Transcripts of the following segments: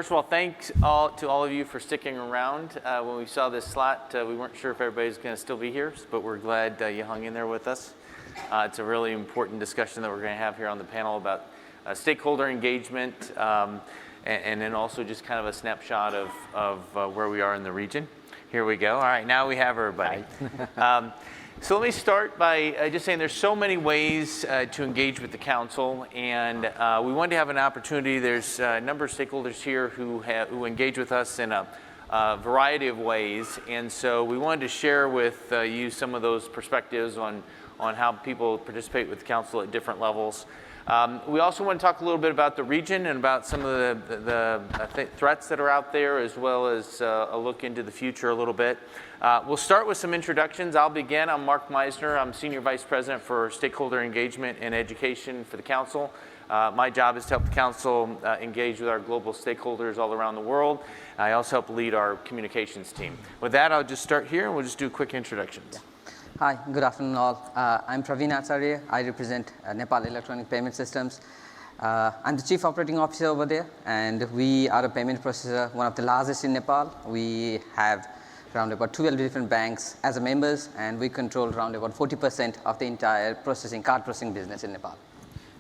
first of all, thanks to all of you for sticking around. When we saw this slot, we weren't sure if everybody's going to still be here, but we're glad you hung in there with us. It's a really important discussion that we're going to have here on the panel about stakeholder engagement, and then also just kind of a snapshot of where we are in the region. Here we go. All right, now we have everybody. So let me start by just saying there's so many ways to engage with the council, and we wanted to have an opportunity. There's a number of stakeholders here who engage with us in a variety of ways, and so we wanted to share with you some of those perspectives on how people participate with the council at different levels. We also want to talk a little bit about the region and about some of the threats that are out there, as well as a look into the future a little bit. We'll start with some introductions. I'll begin. I'm Mark Meissner. I'm Senior Vice President for Stakeholder Engagement and Education for the Council. My job is to help the Council engage with our global stakeholders all around the world. I also help lead our communications team. With that, I'll just start here and we'll just do quick introductions. Yeah. Hi, good afternoon all. I'm Prabin Acharya. I represent Nepal Electronic Payment Systems. I'm the Chief Operating Officer over there, and we are a payment processor, one of the largest in Nepal. We have around about 12 different banks as members, and we control around about 40% of the entire card processing business in Nepal.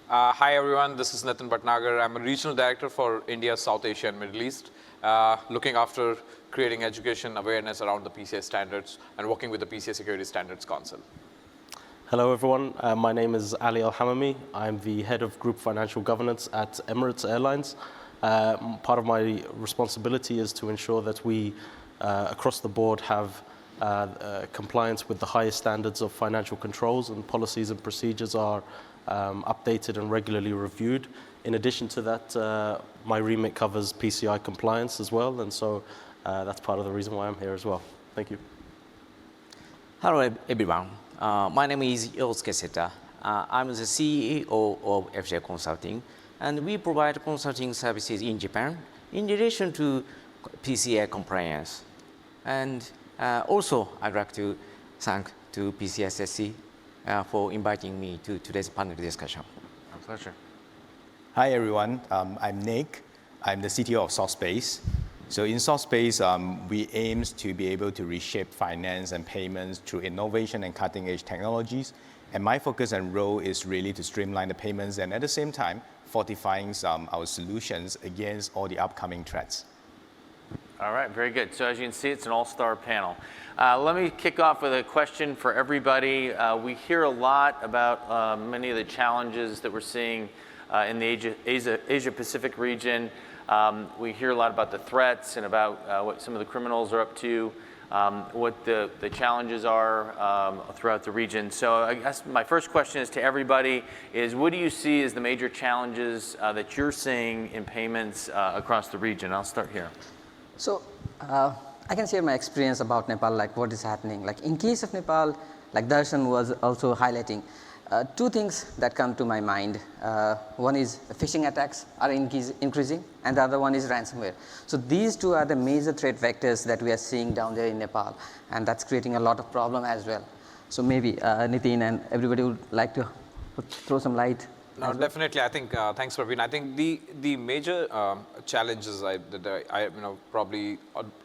Hi everyone, this is Nitin Bhatnagar. I'm a Regional Director for India, South Asia and Middle East, looking after creating education awareness around the PCI standards and working with the PCI Security Standards Council. Hello everyone, my name is Elhamamy. I'm the Head of Group Financial Governance at Emirates Airlines. Part of my responsibility is to ensure that we, across the board, have compliance with the highest standards of financial controls, and policies and procedures are updated and regularly reviewed. In addition to that, my remit covers PCI compliance as well, and so that's part of the reason why I'm here as well. Thank you. Hello everyone. My name is Yosuke Seta. I'm the CEO of FJ Consulting, and we provide consulting services in Japan in relation to PCI compliance. And also, I'd like to thank to PCSSC for inviting me to today's panel discussion. My pleasure. Hi everyone, I'm Nick. I'm the CTO of SoftSpace. So in SoftSpace, we aim to be able to reshape finance and payments through innovation and cutting-edge technologies. And my focus and role is really to streamline the payments and at the same time, fortifying our solutions against all the upcoming threats. All right, very good. So as you can see, it's an all-star panel. Let me kick off with a question for everybody. We hear a lot about many of the challenges that we're seeing in the Asia-Pacific region. We hear a lot about the threats and about what some of the criminals are up to, what the challenges are throughout the region. So I guess my first question is to everybody is, what do you see as the major challenges that you're seeing in payments across the region? I'll start here. So I can share my experience about Nepal, like what is happening. Like in case of Nepal, like Darshan was also highlighting, two things that come to my mind. One is phishing attacks are increasing, and the other one is ransomware. So these two are the major threat vectors that we are seeing down there in Nepal, and that's creating a lot of problem as well. So maybe Nitin and everybody would like to throw some light. No, definitely. I think thanks, Prabin. I think the major challenges that I probably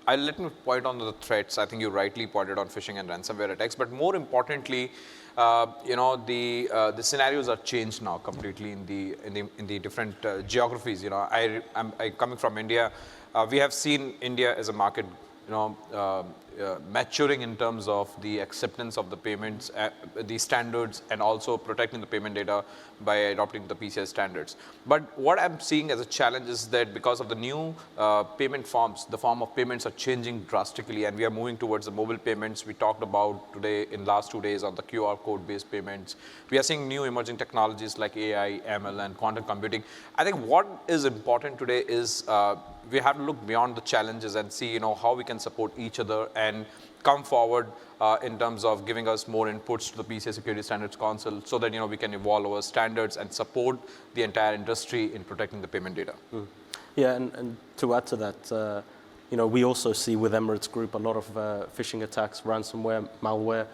I'll let me point on the threats. I think you rightly pointed on phishing and ransomware attacks, but more importantly, the scenarios are changed now completely in the different geographies. I'm coming from India. We have seen India as a market, maturing in terms of the acceptance of the payments, the standards, and also protecting the payment data by adopting the PCI standards. But what I'm seeing as a challenge is that because of the new payment forms, the form of payments are changing drastically, and we are moving towards the mobile payments. We talked about today in last 2 days on the QR code-based payments. We are seeing new emerging technologies like AI, ML, and quantum computing. I think what is important today is we have to look beyond the challenges and see, how we can support each other and come forward in terms of giving us more inputs to the PCI Security Standards Council so that, we can evolve our standards and support the entire industry in protecting the payment data. Yeah, and to add to that, we also see with Emirates Group a lot of phishing attacks, ransomware, malware.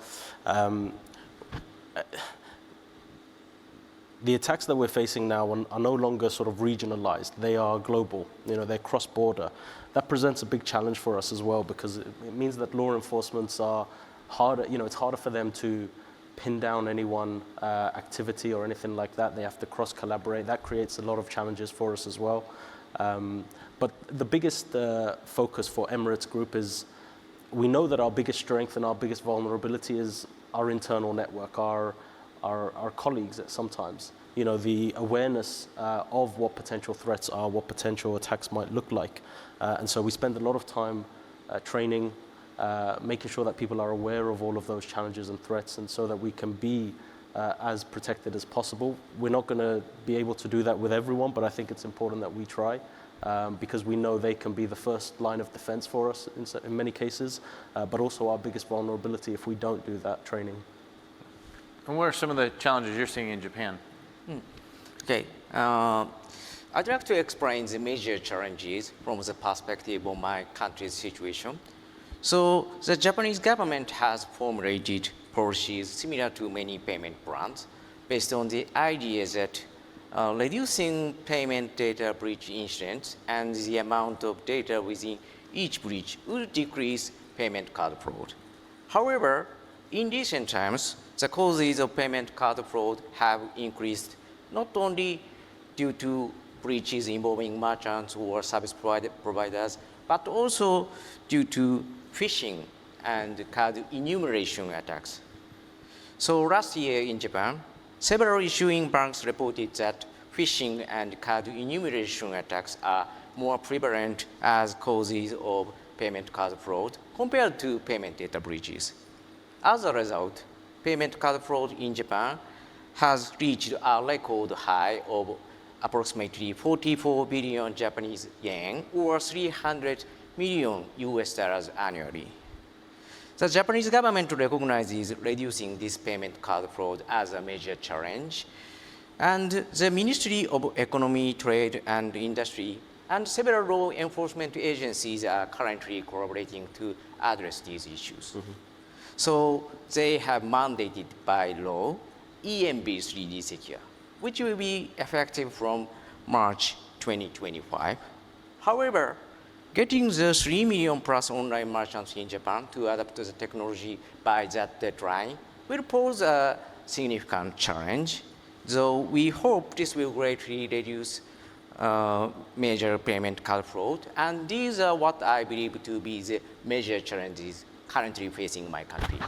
the attacks that we're facing now are no longer sort of regionalized. They are global. They're cross-border. That presents a big challenge for us as well, because it means that law enforcements are harder. It's harder for them to pin down any one activity or anything like that. They have to cross-collaborate. That creates a lot of challenges for us as well. But the biggest focus for Emirates Group is, we know that our biggest strength and our biggest vulnerability is our internal network, our colleagues sometimes. The awareness of what potential threats are, what potential attacks might look like. And so we spend a lot of time training, making sure that people are aware of all of those challenges and threats, and so that we can be as protected as possible. We're not going to be able to do that with everyone, but I think it's important that we try, because we know they can be the first line of defense for us in many cases, but also our biggest vulnerability if we don't do that training. And what are some of the challenges you're seeing in Japan? Okay. I'd like to explain the major challenges from the perspective of my country's situation. So the Japanese government has formulated policies similar to many payment plans based on the idea that reducing payment data breach incidents and the amount of data within each breach will decrease payment card fraud. However, in recent times, the causes of payment card fraud have increased not only due to breaches involving merchants or service providers, but also due to phishing and card enumeration attacks. So last year in Japan, several issuing banks reported that phishing and card enumeration attacks are more prevalent as causes of payment card fraud compared to payment data breaches. As a result, payment card fraud in Japan has reached a record high of approximately 44 billion Japanese yen, or 300 million US dollars annually. The Japanese government recognizes reducing this payment card fraud as a major challenge, and the Ministry of Economy, Trade and Industry and several law enforcement agencies are currently collaborating to address these issues. So they have mandated by law EMB 3D Secure, which will be effective from March 2025. However, getting the 3 million plus online merchants in Japan to adapt to the technology by that deadline will pose a significant challenge, though we hope this will greatly reduce major payment card fraud. And these are what I believe to be the major challenges currently facing my country.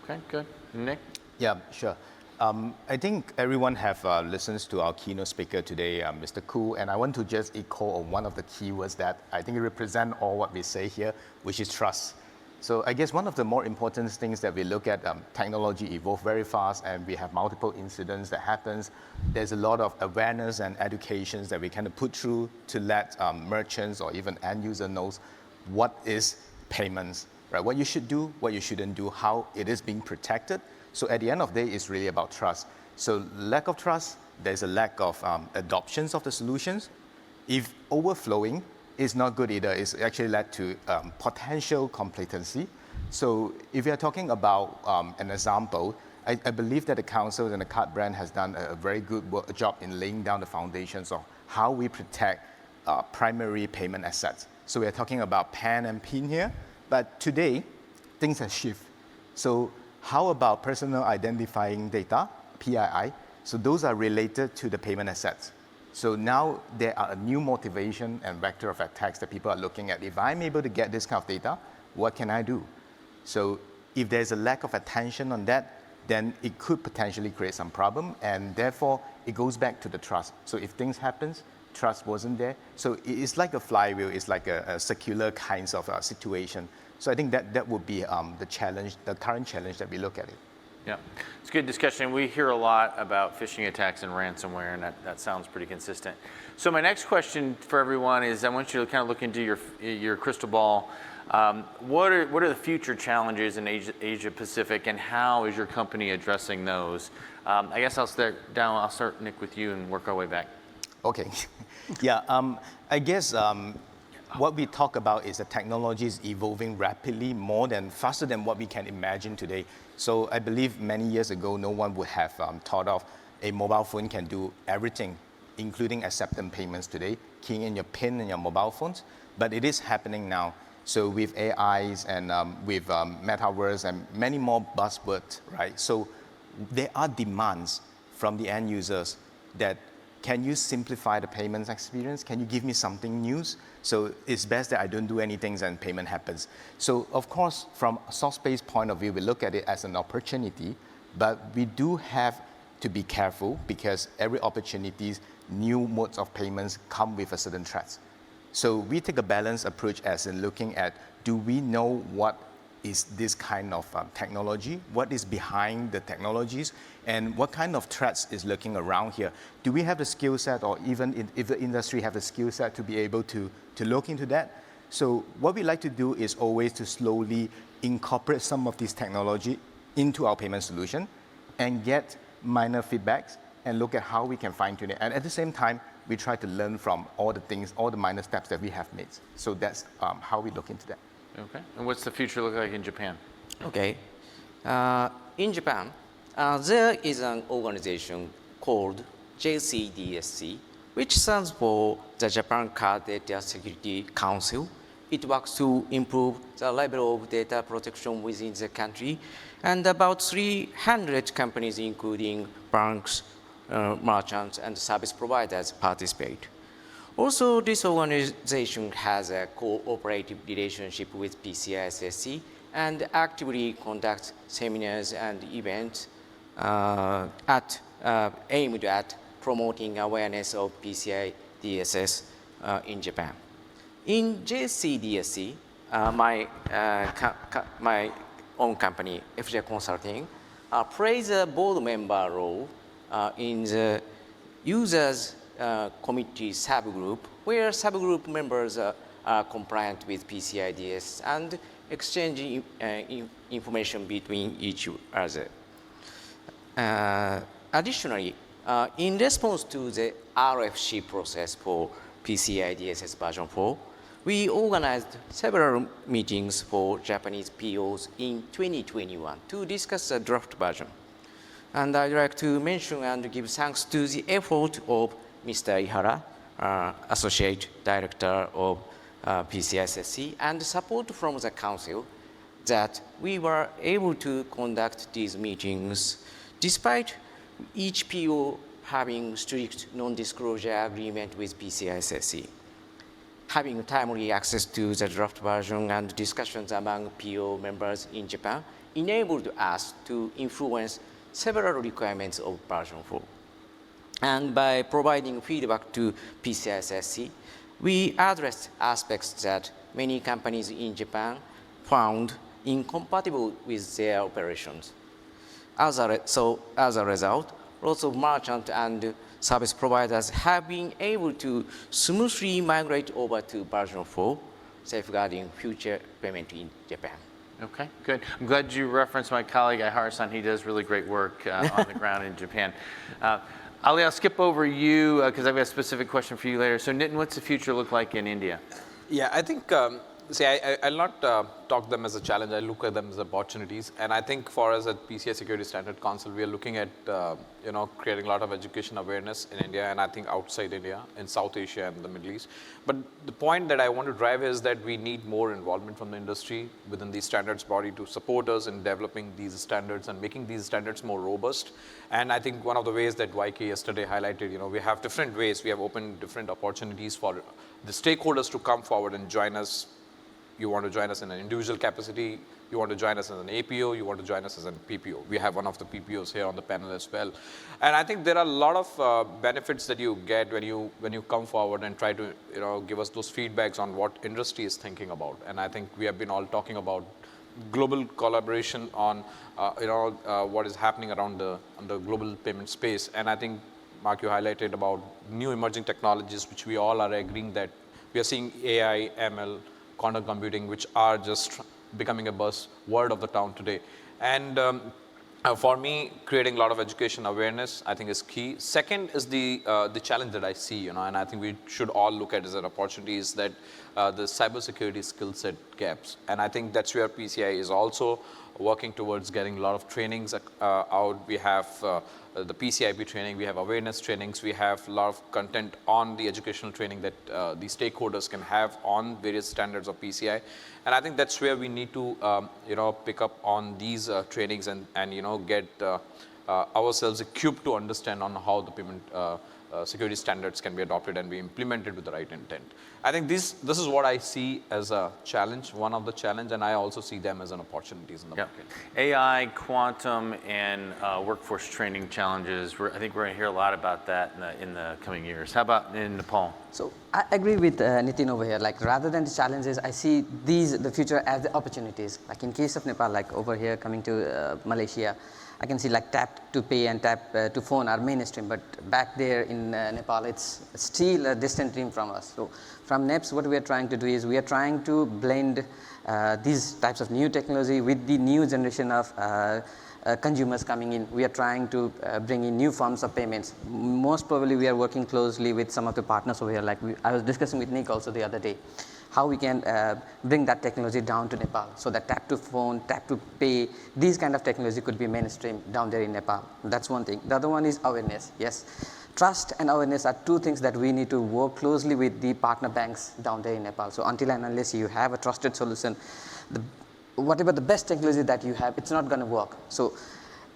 Okay, good. Nick? Yeah, sure. I think everyone have listened to our keynote speaker today, Mr. Koo, and I want to just echo on one of the keywords that I think represent all what we say here, which is trust. So I guess one of the more important things that we look at, technology evolve very fast, and we have multiple incidents that happens. There's a lot of awareness and educations that we kind of put through to let merchants or even end user knows what is payments, right? What you should do, what you shouldn't do, how it is being protected. So at the end of the day, it's really about trust. So lack of trust, there's a lack of adoptions of the solutions. If overflowing is not good either, it's actually led to potential complacency. So if you're talking about an example, I believe that the council and the card brand has done a very good job in laying down the foundations of how we protect primary payment assets. So we're talking about PAN and PIN here, but today, things have shifted. So how about personal identifying data, PII? So those are related to the payment assets. So now there are a new motivation and vector of attacks that people are looking at. If I'm able to get this kind of data, what can I do? So if there's a lack of attention on that, then it could potentially create some problem, and therefore it goes back to the trust. So if things happen, trust wasn't there. So it's like a flywheel, it's like a circular kinds of situation. So I think that would be the challenge, the current challenge that we look at it. Yeah, it's a good discussion. We hear a lot about phishing attacks and ransomware, and that sounds pretty consistent. So my next question for everyone is, I want you to kind of look into your crystal ball. What are the future challenges in Asia Pacific, and how is your company addressing those? I guess I'll start, Nick, with you and work our way back. Okay. Yeah, I guess what we talk about is that technology is evolving rapidly, faster than what we can imagine today. So I believe many years ago, no one would have thought of a mobile phone can do everything, including accepting payments today, keying in your PIN in your mobile phones, but it is happening now. So with AIs and with metaverse and many more buzzwords, right? So there are demands from the end users that, can you simplify the payments experience? Can you give me something new? So it's best that I don't do anything and payment happens. So of course, from a SoftSpace point of view, we look at it as an opportunity, but we do have to be careful because every opportunity, new modes of payments come with a certain threats. So we take a balanced approach as in looking at, do we know what is this kind of technology? What is behind the technologies? And what kind of threats is lurking around here? Do we have the skill set, or even if the industry have the skill set to be able to look into that? So what we like to do is always to slowly incorporate some of this technology into our payment solution and get minor feedbacks and look at how we can fine tune it. And at the same time, we try to learn from all the things, all the minor steps that we have made. So that's how we look into that. Okay. And what's the future look like in Japan? Okay. In Japan, there is an organization called JCDSC, which stands for the Japan Card Data Security Council. It works to improve the level of data protection within the country, and about 300 companies, including banks, merchants, and service providers, participate. Also, this organization has a cooperative relationship with PCI-SSC and actively conducts seminars and events aimed at promoting awareness of PCI DSS in Japan. In JCDSC, my own company, FJ Consulting, plays a board member role in the users committee subgroup, where subgroup members are compliant with PCI DSS and exchanging information between each other. Additionally, in response to the RFC process for PCI DSS version 4, we organized several meetings for Japanese POs in 2021 to discuss the draft version. And I'd like to mention and give thanks to the effort of Mr. Ihara, Associate Director of PCI-SSC, and support from the Council, that we were able to conduct these meetings despite each PO having strict non-disclosure agreement with PCI-SSC. Having timely access to the draft version and discussions among PO members in Japan enabled us to influence several requirements of version 4. And by providing feedback to PCI-SSC, we addressed aspects that many companies in Japan found incompatible with their operations. As a result, lots of merchants and service providers have been able to smoothly migrate over to version 4, safeguarding future payment in Japan. Okay, good. I'm glad you referenced my colleague, Ihara-san. He does really great work on the ground in Japan. Ali, I'll skip over you because I've got a specific question for you later. So Nitin, what's the future look like in India? Yeah, I think, I'll not talk them as a challenge. I look at them as opportunities. And I think for us at PCI Security Standard Council, we are looking at, creating a lot of education awareness in India, and I think outside India, in South Asia and the Middle East. But the point that I want to drive is that we need more involvement from the industry within the standards body to support us in developing these standards and making these standards more robust. And I think one of the ways that YK yesterday highlighted, we have different ways. We have opened different opportunities for the stakeholders to come forward and join us. You want to join us in an individual capacity, you want to join us as an APO, you want to join us as a PPO. We have one of the PPOs here on the panel as well. And I think there are a lot of benefits that you get when you come forward and try to give us those feedbacks on what industry is thinking about. And I think we have been all talking about global collaboration on what is happening around the global payment space. And I think, Mark, you highlighted about new emerging technologies, which we all are agreeing that we are seeing AI, ML, quantum computing, which are just becoming a buzzword of the town today. And for me, creating a lot of education awareness, I think is key. Second is the challenge that I see, and I think we should all look at as an opportunity, is that the cybersecurity skill set gaps. And I think that's where PCI is also working towards getting a lot of trainings out. We have the PCIP training, we have awareness trainings, we have a lot of content on the educational training that the stakeholders can have on various standards of PCI. And I think that's where we need to pick up on these trainings and get ourselves equipped to understand on how the payment security standards can be adopted and be implemented with the right intent. I think this is what I see as a challenge, one of the challenge, and I also see them as an opportunities in the market. AI, quantum, and workforce training challenges. I think we're going to hear a lot about that in the coming years. How about in Nepal? So I agree with Nitin over here. Like rather than the challenges, I see the future as the opportunities. Like in case of Nepal, like over here coming to Malaysia, I can see like tap to pay and tap to phone are mainstream, but back there in Nepal, it's still a distant dream from us. So from NEPS, what we are trying to do is we are trying to blend these types of new technology with the new generation of consumers coming in. We are trying to bring in new forms of payments. Most probably, we are working closely with some of the partners over here. Like I was discussing with Nick also the other day, how we can bring that technology down to Nepal so that tap to phone, tap to pay, these kind of technology could be mainstream down there in Nepal. That's one thing. The other one is awareness. Yes, trust and awareness are two things that we need to work closely with the partner banks down there in Nepal. So until and unless you have a trusted solution, whatever the best technology that you have, it's not going to work. So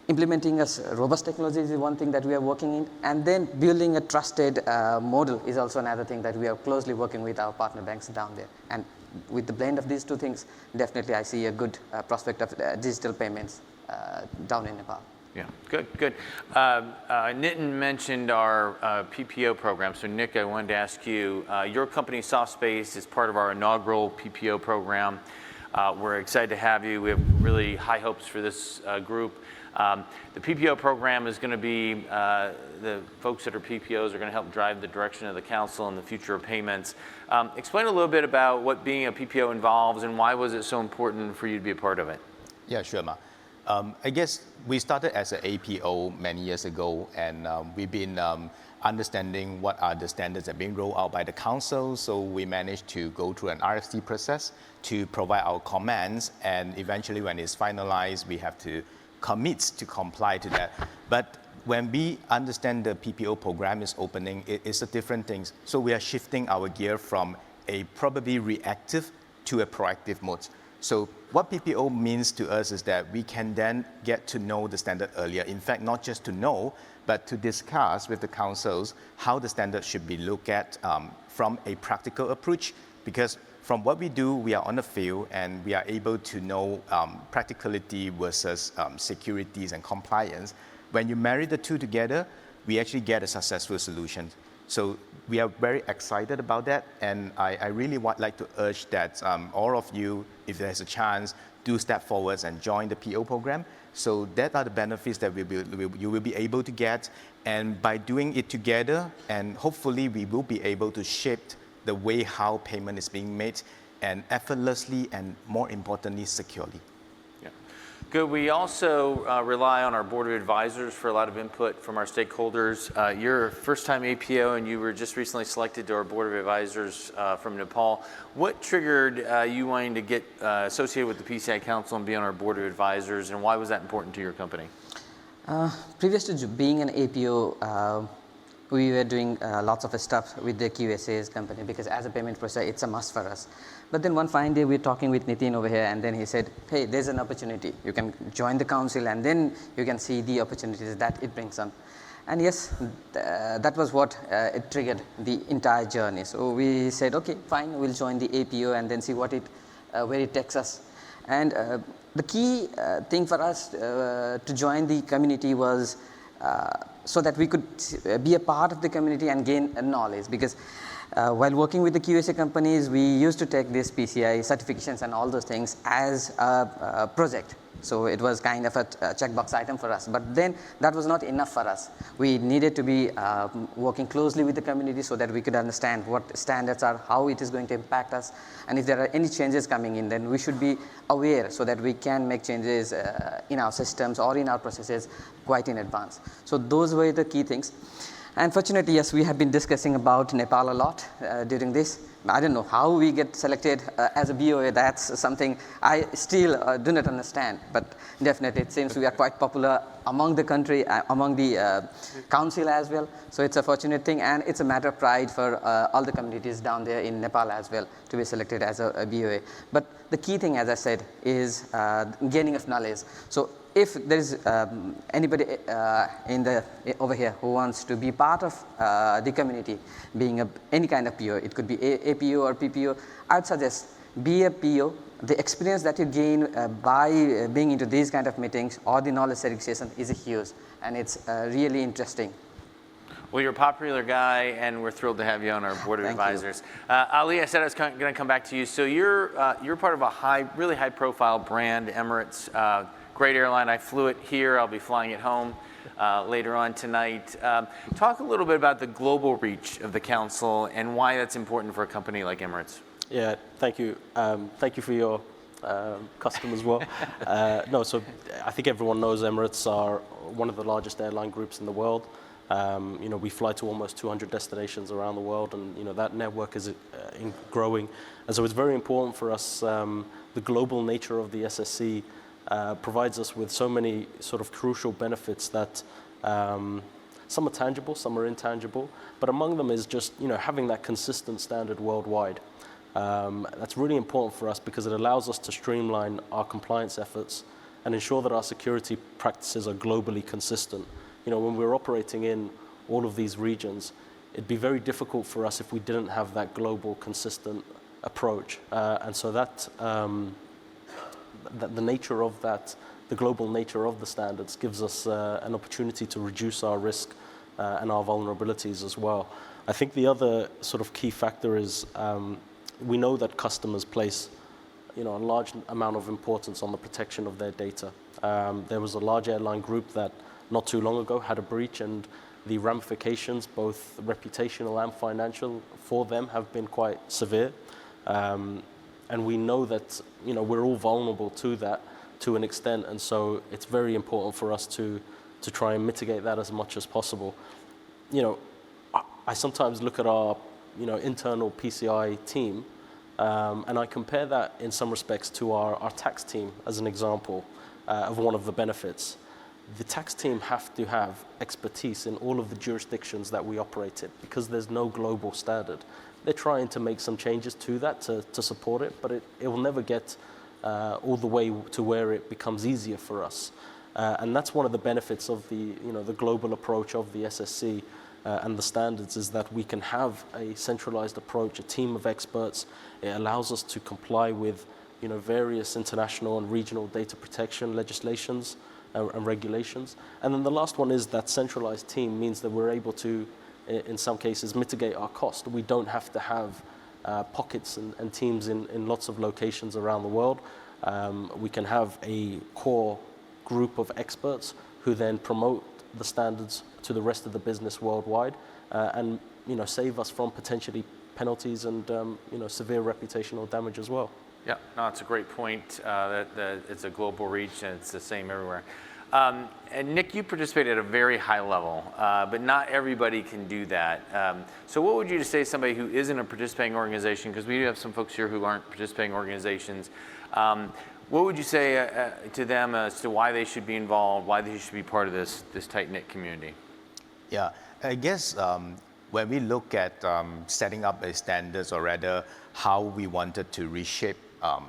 implementing a robust technology is one thing that we are working in, and then building a trusted model is also another thing that we are closely working with our partner banks down there. And with the blend of these two things, definitely I see a good prospect of digital payments down in Nepal. Yeah, good. Nitin mentioned our PPO program. So Nick, I wanted to ask you, your company SoftSpace is part of our inaugural PPO program. We're excited to have you. We have really high hopes for this group. The PPO program is going to be, the folks that are PPOs are going to help drive the direction of the council and the future of payments. Explain a little bit about what being a PPO involves and why was it so important for you to be a part of it? Yeah, sure, Ma. I guess we started as an APO many years ago, and we've been understanding what are the standards that are being rolled out by the council. So we managed to go through an RFC process to provide our comments, and eventually when it's finalized, we have to commit to comply to that. But when we understand the PPO program is opening, it's a different thing. So we are shifting our gear from a probably reactive to a proactive mode. So what PPO means to us is that we can then get to know the standard earlier. In fact, not just to know, but to discuss with the councils how the standard should be looked at from a practical approach. Because from what we do, we are on the field and we are able to know practicality versus securities and compliance. When you marry the two together, we actually get a successful solution. So we are very excited about that, and I really would like to urge that all of you, if there's a chance, do step forward and join the PO program. So that are the benefits that you will be able to get, and by doing it together, and hopefully we will be able to shape the way how payment is being made, and effortlessly and more importantly, securely. Yeah. Good. We also rely on our board of advisors for a lot of input from our stakeholders. You're a first-time APO, and you were just recently selected to our board of advisors from Nepal. What triggered you wanting to get associated with the PCI Council and be on our board of advisors, and why was that important to your company? Previous to being an APO, we were doing lots of stuff with the QSA's company because as a payment processor, it's a must for us. But then one fine day, we're talking with Nitin over here, and then he said, hey, there's an opportunity. You can join the council, and then you can see the opportunities that it brings on. And yes, that was what it triggered the entire journey. So we said, okay, fine, we'll join the APO and then see what where it takes us. And the key thing for us to join the community was so that we could be a part of the community and gain knowledge, because while working with the QSA companies, we used to take this PCI certifications and all those things as a project. So it was kind of a checkbox item for us. But then that was not enough for us. We needed to be working closely with the community so that we could understand what standards are, how it is going to impact us, and if there are any changes coming in, then we should be aware so that we can make changes in our systems or in our processes quite in advance. So those were the key things. Unfortunately, yes, we have been discussing about Nepal a lot during this. I don't know how we get selected as a BOA. That's something I still do not understand. But definitely, it seems we are quite popular among the country, among the council as well. So it's a fortunate thing, and it's a matter of pride for all the communities down there in Nepal as well to be selected as a BOA. But the key thing, as I said, is gaining of knowledge. So if there is anybody over here who wants to be part of the community, being any kind of PO, it could be APO or PPO, I would suggest be a PO. The experience that you gain by being into these kind of meetings or the knowledge sharing session is huge, and it's really interesting. Well, you're a popular guy, and we're thrilled to have you on our board of advisors. Ali, I said I was going to come back to you. So you're part of a really high-profile brand, Emirates. Great airline. I flew it here. I'll be flying it home later on tonight. Talk a little bit about the global reach of the council and why that's important for a company like Emirates. Yeah, thank you. Thank you for your custom as well. No, so I think everyone knows Emirates are one of the largest airline groups in the world. We fly to almost 200 destinations around the world, and that network is growing. And so it's very important for us. The global nature of the SSC provides us with so many sort of crucial benefits that some are tangible, some are intangible, but among them is just having that consistent standard worldwide. That's really important for us because it allows us to streamline our compliance efforts and ensure that our security practices are globally consistent. When we're operating in all of these regions, it'd be very difficult for us if we didn't have that global consistent approach. And so that the nature of that, the global nature of the standards gives us an opportunity to reduce our risk and our vulnerabilities as well. I think the other sort of key factor is we know that customers place a large amount of importance on the protection of their data. There was a large airline group that not too long ago had a breach, and the ramifications, both reputational and financial, for them have been quite severe. And we know that we're all vulnerable to that to an extent, and so it's very important for us to try and mitigate that as much as possible. I sometimes look at our internal PCI team, and I compare that in some respects to our tax team as an example of one of the benefits. The tax team have to have expertise in all of the jurisdictions that we operate in because there's no global standard. They're trying to make some changes to that to support it, but it will never get all the way to where it becomes easier for us. And that's one of the benefits of the global approach of the SSC and the standards, is that we can have a centralized approach, a team of experts. It allows us to comply with various international and regional data protection legislations and regulations. And then the last one is that centralized team means that we're able to, in some cases, mitigate our cost. We don't have to have pockets and teams in lots of locations around the world. We can have a core group of experts who then promote the standards to the rest of the business worldwide and save us from potentially penalties and severe reputational damage as well. Yeah, no, it's a great point that it's a global reach and it's the same everywhere. And Nick, you participate at a very high level, but not everybody can do that. So what would you say to somebody who isn't a participating organization, because we do have some folks here who aren't participating organizations, what would you say to them as to why they should be involved, why they should be part of this tight-knit community? Yeah, I guess when we look at setting up a standards, or rather how we wanted to reshape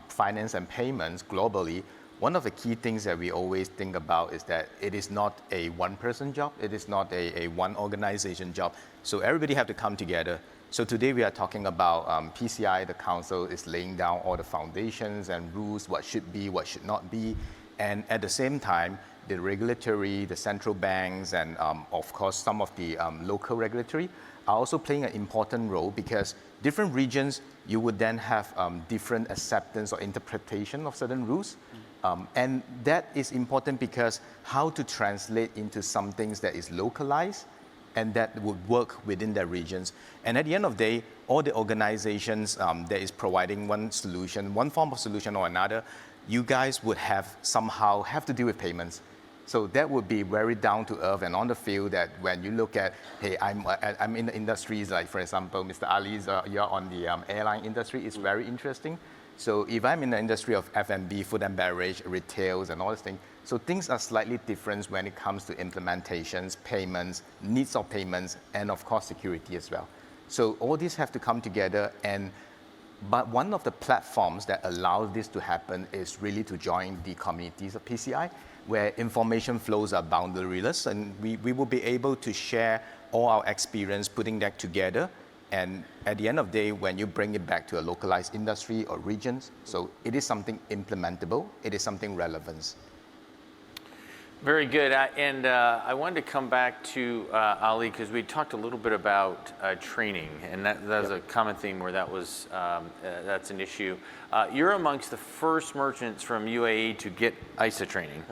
finance and payments globally, one of the key things that we always think about is that it is not a one-person job, it is not a one organization job. So everybody have to come together. So today we are talking about PCI, the council is laying down all the foundations and rules, what should be, what should not be. And at the same time, the regulatory, the central banks, and of course some of the local regulatory are also playing an important role, because different regions, you would then have different acceptance or interpretation of certain rules. And that is important because how to translate into some things that is localized and that would work within their regions. And at the end of the day, all the organizations that is providing one solution, one form of solution or another, you guys would have somehow have to deal with payments. So that would be very down to earth and on the field that when you look at, hey, I'm in the industries like, for example, Mr. Ali's, you're on the airline industry, it's very interesting. So if I'm in the industry of F&B, food and beverage, retails and all these things, so things are slightly different when it comes to implementations, payments, needs of payments, and of course security as well. So all these have to come together, but one of the platforms that allows this to happen is really to join the communities of PCI, where information flows are boundaryless, and we will be able to share all our experience putting that together. And at the end of the day, when you bring it back to a localized industry or regions, so it is something implementable, it is something relevant. Very good. I wanted to come back to Ali, because we talked a little bit about training, and that was a common theme where that's an issue. You're amongst the first merchants from UAE to get ISA training,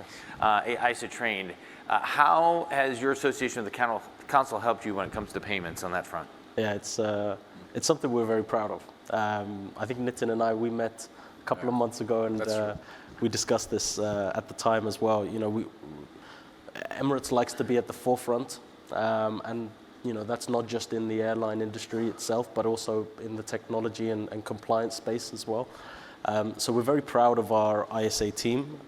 ISA trained. How has your association with the council helped you when it comes to payments on that front? Yeah, it's something we're very proud of. I think Nitin and I, we met a couple of months ago, and we discussed this at the time as well. You know, Emirates likes to be at the forefront, and you know, that's not just in the airline industry itself, but also in the technology and compliance space as well. So we're very proud of our ISA team.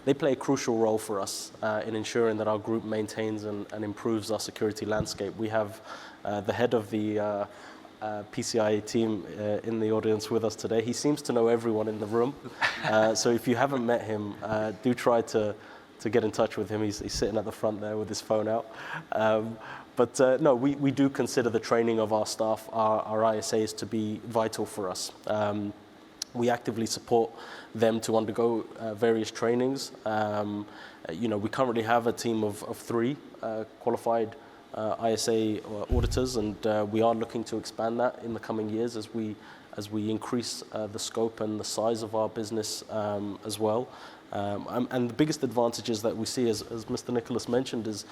They play a crucial role for us in ensuring that our group maintains and improves our security landscape. We have the head of the PCI team in the audience with us today. He seems to know everyone in the room. So if you haven't met him, do try to get in touch with him. He's sitting at the front there with his phone out. But no, we do consider the training of our staff, our ISAs, to be vital for us. We actively support them to undergo various trainings. You know, we currently have a team of 3 qualified ISA auditors, and we are looking to expand that in the coming years as we increase the scope and the size of our business as well. And the biggest advantages that we see, as Mr. Nicholas mentioned, is,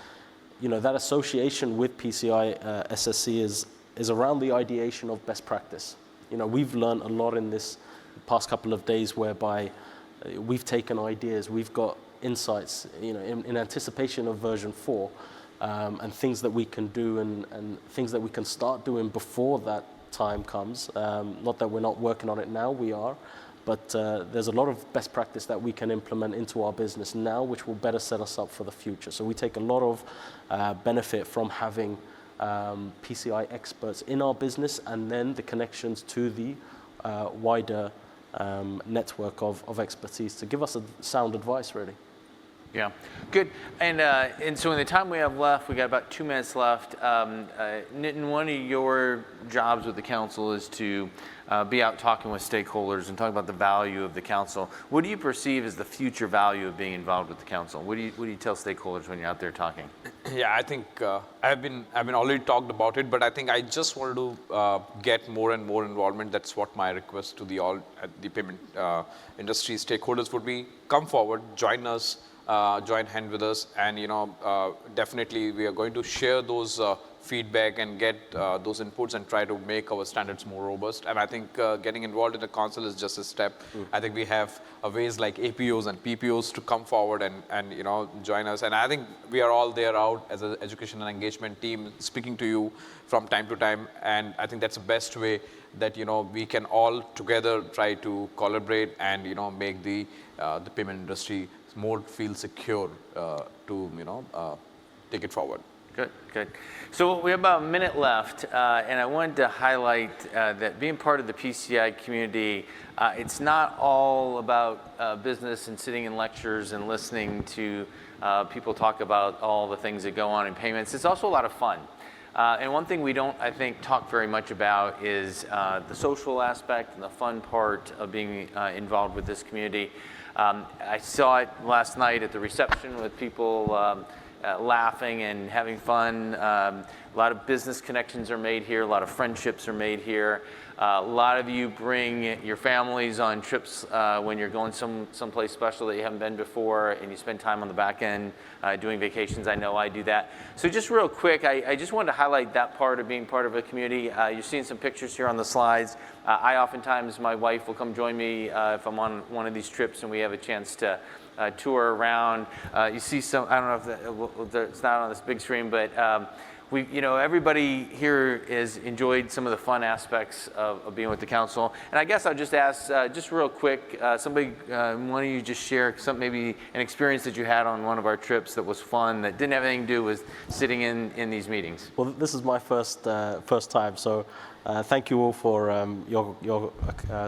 you know, that association with PCI SSC is around the ideation of best practice. You know, we've learned a lot in this past couple of days, whereby we've taken ideas, we've got insights, you know, in anticipation of version 4, and things that we can do and things that we can start doing before that time comes. Not that we're not working on it now, we are, but there's a lot of best practice that we can implement into our business now, which will better set us up for the future. So we take a lot of benefit from having PCI experts in our business, and then the connections to the wider network of expertise to give us a sound advice, really. Yeah, good. And so in the time we have left, we got about 2 minutes left. Nitin, one of your jobs with the council is to be out talking with stakeholders and talking about the value of the council. What do you perceive as the future value of being involved with the council? What do you tell stakeholders when you're out there talking? Yeah, I think I've been already talked about it, but I think I just wanted to get more and more involvement. That's what my request to the payment industry stakeholders would be: come forward, join us, join hand with us, and definitely we are going to share those feedback and get those inputs and try to make our standards more robust. And I think getting involved in the council is just a step. I think we have ways like APOs and PPOs to come forward and join us. And I think we are all there out as an education and engagement team, speaking to you from time to time. And I think that's the best way that we can all together try to collaborate and make the payment industry more feel secure to take it forward. Good, good. So we have about a minute left, and I wanted to highlight that being part of the PCI community, it's not all about business and sitting in lectures and listening to people talk about all the things that go on in payments. It's also a lot of fun. And one thing we don't, I think, talk very much about is the social aspect and the fun part of being involved with this community. I saw it last night at the reception with people laughing and having fun. A lot of business connections are made here. A lot of friendships are made here. A lot of you bring your families on trips when you're going someplace special that you haven't been before, and you spend time on the back end doing vacations. I know I do that. So just real quick, I just wanted to highlight that part of being part of a community. You're seeing some pictures here on the slides. I oftentimes, my wife will come join me if I'm on one of these trips and we have a chance to tour around. You see some, I don't know if it's not on this big screen, but everybody here has enjoyed some of the fun aspects of being with the council. And I guess I'll just ask, just real quick, somebody, one of you just share maybe an experience that you had on one of our trips that was fun, that didn't have anything to do with sitting in these meetings. Well, this is my first time, so thank you all for your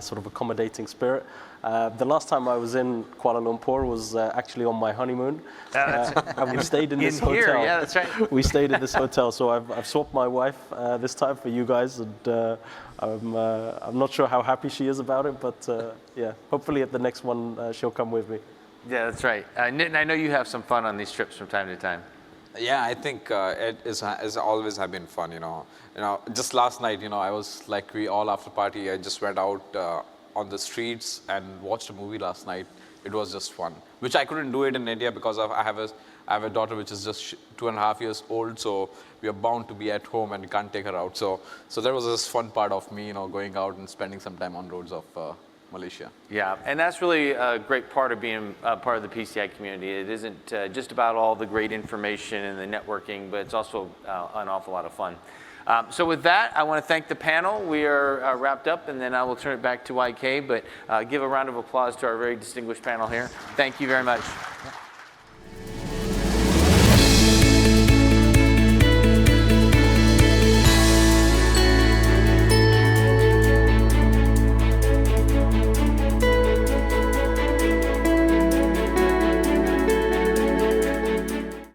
sort of accommodating spirit. The last time I was in Kuala Lumpur was actually on my honeymoon, and we stayed in this hotel. Here, yeah, that's right. We stayed in this hotel, so I've swapped my wife this time for you guys, and I'm not sure how happy she is about it, but yeah, hopefully at the next one she'll come with me. Yeah, that's right. Nitin, I know you have some fun on these trips from time to time. Yeah, I think it is always have been fun. Just last night, I was like we all after party. I just went out on the streets and watched a movie last night. It was just fun, which I couldn't do it in India because I have a daughter which is just 2.5 years old. So we are bound to be at home and can't take her out. So that was this fun part of me, going out and spending some time on roads of Malaysia. Yeah, and that's really a great part of being part of the PCI community. It isn't just about all the great information and the networking, but it's also an awful lot of fun. So with that, I want to thank the panel. We are wrapped up, and then I will turn it back to YK, but give a round of applause to our very distinguished panel here. Thank you very much.